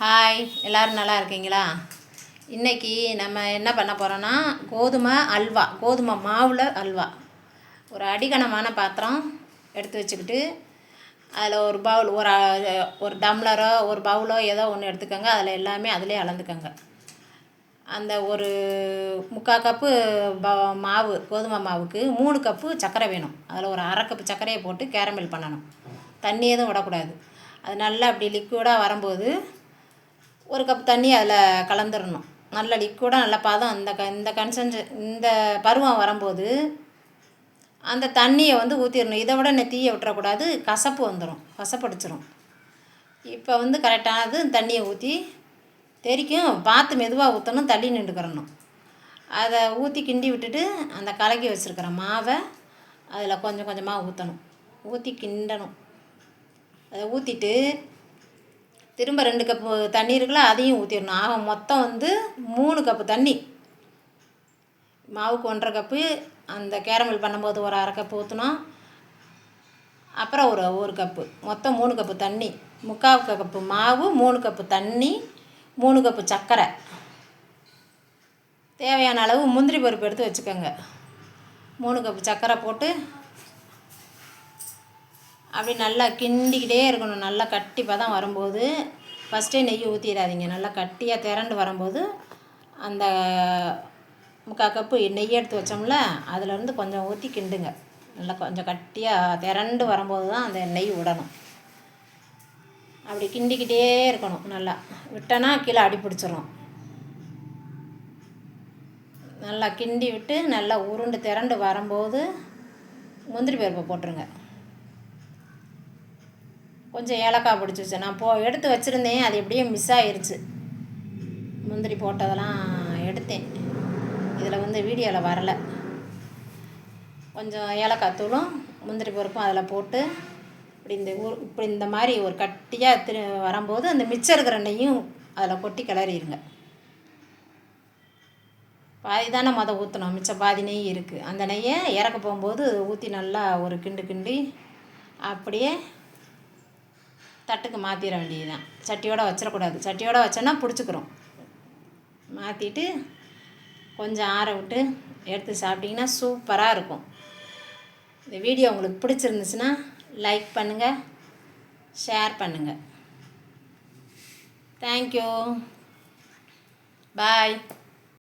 Hi, எல்லோரும் நல்லா இருக்கீங்களா? இன்றைக்கி நம்ம என்ன பண்ண போகிறோன்னா கோதுமை மாவில் அல்வா. ஒரு அடிகனமான பாத்திரம் எடுத்து வச்சுக்கிட்டு அதில் ஒரு பவுல் ஒரு டம்ளரோ ஒரு பவுலோ ஏதோ ஒன்று எடுத்துக்கோங்க. அதில் எல்லாமே அதிலே அளந்துக்கோங்க. அந்த ஒரு 3/4 கப்பு கோதுமை மாவுக்கு 3 கப்பு சர்க்கரை வேணும். அதில் ஒரு அரை கப்பு சர்க்கரையை போட்டு கேரமல் பண்ணணும். தண்ணி எதுவும் விடக்கூடாது. அது நல்லா அப்படி லிக்விடாக வரும்போது ஒரு கப் தண்ணி அதில் கலந்துடணும். நல்ல லிக்விடாக நல்ல பதம் இந்த பருவம் வரும்போது அந்த தண்ணியை ஊற்றிடணும். இதை விட தீயை விட்டுறக்கூடாது, கசப்பு வந்துடும், கசப்படிச்சிடும். இப்போ கரெக்டானது. தண்ணியை ஊற்றி தெரிக்கும், பார்த்து மெதுவாக ஊற்றணும், தள்ளி நின்றுக்கிறணும். அதை ஊற்றி கிண்டி விட்டுட்டு அந்த கலக்கி வச்சுருக்கிற மாவை அதில் கொஞ்சம் கொஞ்சமாக ஊற்றணும். ஊற்றி கிண்டணும். அதை ஊற்றிட்டு திரும்ப 2 கப்பு தண்ணி இருக்குல்ல, அதையும் ஊற்றிடணும். ஆக மொத்தம் 3 கப்பு தண்ணி. மாவுக்கு 1.5 கப்பு, அந்த கேரமல் பண்ணும்போது ஒரு அரை கப்பு ஊற்றணும். அப்புறம் ஒரு கப்பு, மொத்தம் 3 கப்பு தண்ணி. 3/4 கப்பு மாவு, 3 கப்பு தண்ணி, 3 கப்பு சர்க்கரை. தேவையான அளவு முந்திரி பருப்பு எடுத்து வச்சுக்கோங்க. 3 கப்பு சர்க்கரை போட்டு அப்படி நல்லா கிண்டிக்கிட்டே இருக்கணும். நல்லா கட்டி பதம் வரும்போது ஃபஸ்ட்டே நெய் ஊற்றிடாதீங்க. நல்லா கட்டியாக திரண்டு வரும்போது அந்த 3/4 கப்பு நெய் எடுத்து வச்சோம்ல, அதிலேருந்து கொஞ்சம் ஊற்றி கிண்டுங்க. நல்லா கொஞ்சம் கட்டியாக திரண்டு வரும்போது தான் அந்த நெய் விடணும். அப்படி கிண்டிக்கிட்டே இருக்கணும். நல்லா விட்டோன்னா கீழே அடி பிடிச்சிரும். நல்லா கிண்டி விட்டு நல்லா உருண்டு திரண்டு வரும்போது முந்திரி பருப்பை போட்டுருங்க. கொஞ்சம் ஏலக்காய் பிடிச்சி வச்சேன். நான் எடுத்து வச்சுருந்தேன், அது எப்படியே மிஸ் ஆகிருச்சு. முந்திரி போட்டதெல்லாம் எடுத்தேன். இதில் வீடியோவில் வரலை. கொஞ்சம் ஏலக்காய் தூளும் முந்திரி பருப்பும் அதில் போட்டு இப்படி இந்த மாதிரி ஒரு கட்டியாக வரும்போது அந்த மிச்சம் இருக்கிற நெய்யும் அதில் கொட்டி கிளறிடுங்க. பாதி தானே ஊற்றணும், மிச்சம் பாதி நெய் இருக்குது. அந்த நெய்யை இறக்க போகும்போது ஊற்றி நல்லா ஒரு கிண்டி அப்படியே தட்டுக்கு மாற்றிட வேண்டியது தான். சட்டியோடு வச்சிடக்கூடாது. சட்டியோடு வச்சோன்னா பிடிச்சிக்கிறோம். மாற்றிட்டு கொஞ்சம் ஆற விட்டு எடுத்து சாப்பிட்டிங்கன்னா சூப்பராக இருக்கும். இந்த வீடியோ உங்களுக்கு பிடிச்சிருந்துச்சுன்னா லைக் பண்ணுங்கள், ஷேர் பண்ணுங்கள். தேங்க்யூ, பாய்.